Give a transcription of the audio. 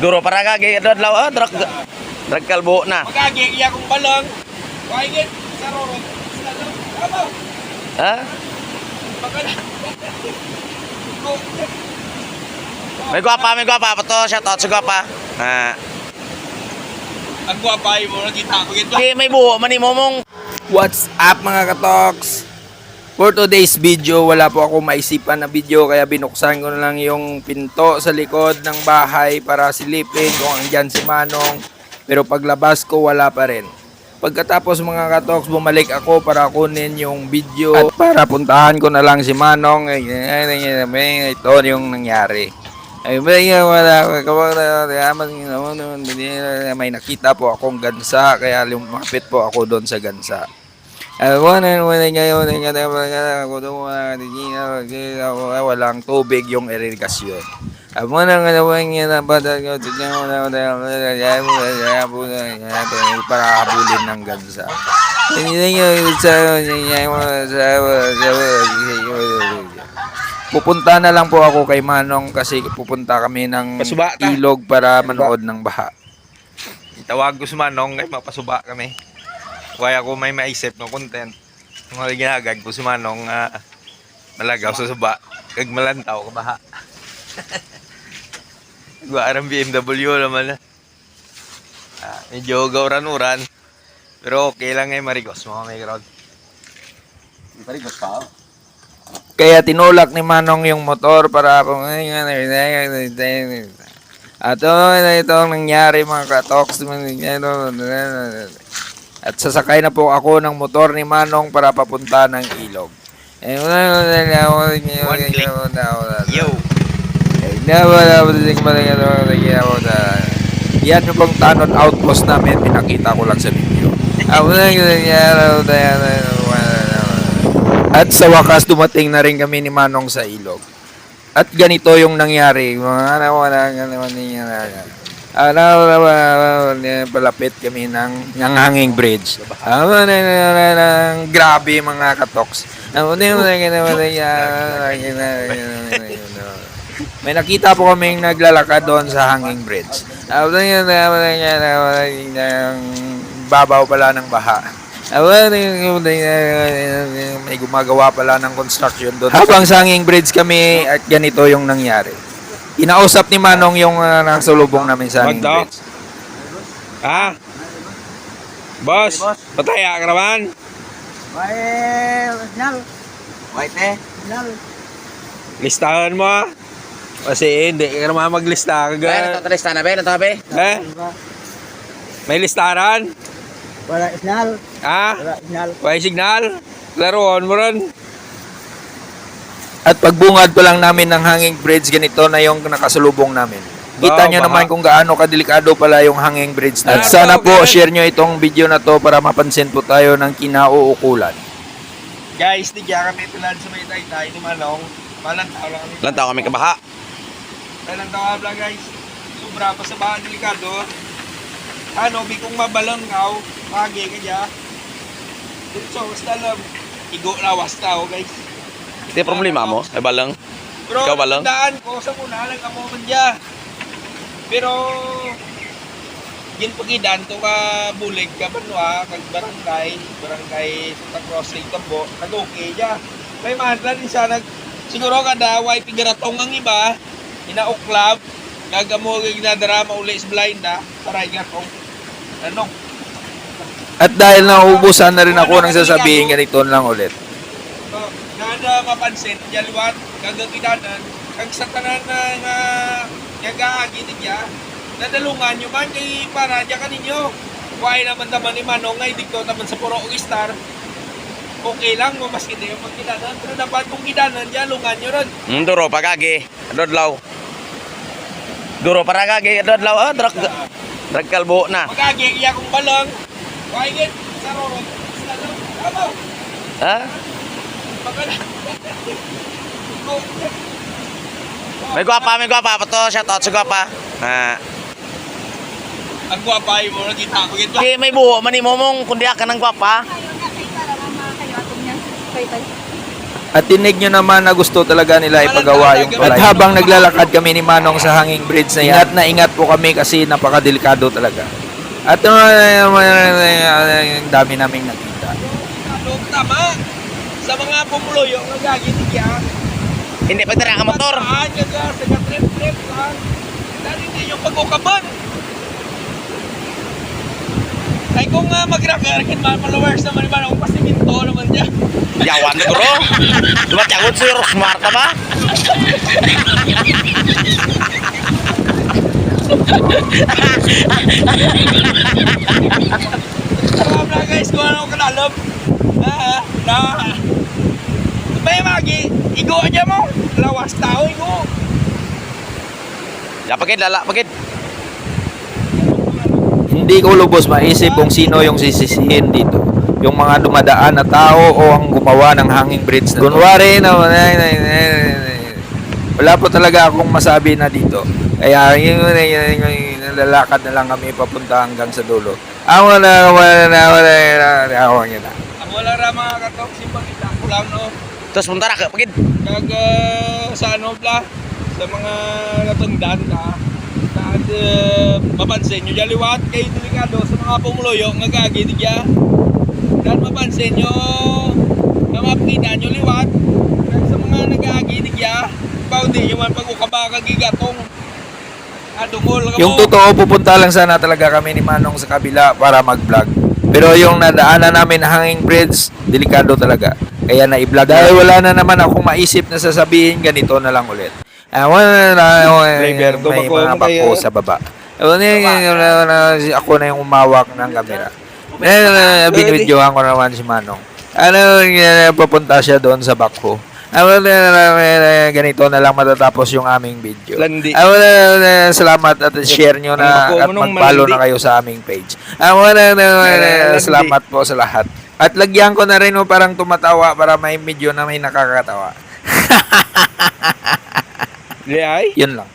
Duro para kagi adlaw drag kalbo na. Magagi iya kong balang. Kaigit sa roro. Abaw. Ha? May gwapa pa to, shout out sa gwapa. Ang guwapay mo nakita ko gito. Di may buo man mong. What's up mga katoks? For today's video, wala po ako maisipan na video kaya binuksan ko na lang yung pinto sa likod ng bahay para silipin kung andyan si Manong. Pero paglabas ko wala pa rin. Pagkatapos mga katoks, bumalik ako para kunin yung video at para puntahan ko na lang si Manong. Ito yung nangyari. May nakita po akong gansa kaya lumapit po ako doon sa gansa. Walang tubig yung irigasyon. Para habulin ng gansa. Pupunta na lang po ako kay Manong kasi pupunta kami ng Pasuba ta. ilog para manood ng baha. Tawag ko si Manong kay mapasuba kami. Kaya ko may maisip no content. Kung ano ginagag ko si Manong malagaw sa suba. Kag malantaw ka baha. Guarang BMW naman na. Medyo gauran-uran. Pero okay lang marigos mga may crowd. Marigos ka? Kaya tinulak ni Manong yung motor para at ito ang nangyari mga katoks. At sasakay na po ako ng motor ni Manong para papunta ng ilog. Yo! Yan yung pang Tanod outpost namin. Pinakita ko lang sa video. At sa wakas dumating na rin kami ni Manong sa ilog. At ganito yung nangyari. Palapit kami ng hanging bridge. Grabe mga katoks. May nakita po kaming naglalakad doon sa hanging bridge. Babaw pala ng baha. May gumagawa pala ng construction doon. Habang sa hanging bridge kami at ganito yung nangyari. Inausap ni Manong yung nasalubong namin sa hanging bridge. Ha? Boss, pataya ka naman? White eh? Listahan mo ah. Kasi hindi ka naman maglista. Natalista na ba? Natabi? May listaran? Wala signal. Ha? Wala signal. May signal? Laruan mo rin. At pagbungad pa lang namin ng hanging bridge, ganito na yung nakasalubong namin. Kita nyo naman kung gaano kadelikado pala yung hanging bridge na. At sana po share nyo itong video na to para mapansin po tayo ng kinauukulan. Guys, di kaya kami tulad sa may taytay ni Manong. Malantaw lang kami. Lantaw kami kabaha. Malantaw lang guys. Sobra pa sa bahan delikado. Ano, bikong mabalangkaw, pagi ka dya. So, basta alam, igo lawas tao guys. Ito yung problema mo? Ay balang? Pero, Ikaw balang? daan ko sa muna lang ako man dya. Pero, yun pagidan to ka bulig ka banwa, kag barangay Santa Cruz, Tambo, nag-okay dya. May mahal din siya, siguro kada way pigaratong ang iba, inauklab, gagamo ginadara mauli sa blind na, para igatong. Ano? At dahil nauubusan na rin ako ng sasabihin, ganito lang ulit. So, nada mapansin, jalwat, kagagidanan, kag sa tanan nga nagaagi niya, nadalungan nyo man kay para dyan ka ninyo. Huwag naman naman ni Manong ngay, dito naman sa puro star. Okay lang, maski din yung pagkidanan. Pero dapat kung kidanan, dyan, lungan nyo ron. Duro pagagi. Adodlaw. Duro para kagi adodlaw drag kalbo na. Magagi, iya kong balang. Huwag sa roro. Abaw. Ha? May gwapa pa to, shout out sa gwapa. Ang guwapay mo, nakita ko ito. Di may buo man mong kundi ka ng gwapa. At tinig nyo naman na gusto talaga nila ipagawa yung tulay. At habang naglalakad kami ni Manong sa hanging bridge na yan, ingat na ingat po kami kasi napakadelikado talaga. At yung dami naming nakita. Tama. Sa mga pumuloy, yung nagaginig yan. Hindi pag tara ka motor. Saan yan ka? Sa trip-trip lang. Dahil hindi yung pag-ukaban. Ay kung mag-rakarkin mga followers naman kung pasiminto naman niya. Yawan ko ro. Dumatakot si Rosmar ka ba? Alam na guys kung ano kanalog. May magi, igo aja mo. Lawas tao, igo. Ya pagid lala pagid. Hindi ko lubos maisip kung sino yung sisisihin dito. Yung mga dumadaan na tao o ang gumawa ng hanging bridge na to. Kunwari na wala po talaga akong masabi na dito. Kaya yung lalakad na lang kami papunta hanggang sa dulo. Wala yun na. Ang wala ra mga katok, simpang kita ko lang no. Terus puntara ka pagid. Kag sa ano pla, sa mga natungdan ka. At mapansin nyo, jaliwat kayo delikado sa mga pumuloyo, nga gaginig ya. Dan mapansin nyo, na mapakita nyo liwat. Kag sa mga nag-aaginig ya, hindi nyo man pag-ukaba kagigatong. Adungol ka Yung mo. totoo, pupunta lang sana talaga kami ni Manong sa kabila para mag-vlog. Pero yung nadaanan namin na hanging bridge, delikado talaga. Kaya na-i-vlog. Dahil wala na naman akong maisip na sasabihin, ganito na lang ulit. May mga bako sa baba. Ako na yung umawak ng camera. Binidyohan ko naman si Manong. Papunta siya doon sa bako. Ganito na lang matatapos yung aming video. Landi. Salamat at share nyo na at mag-follow na kayo sa aming page. Salamat po sa lahat. At lagyan ko na rin mo parang tumatawa para may video na may nakakatawa. Di ay? Yun lang.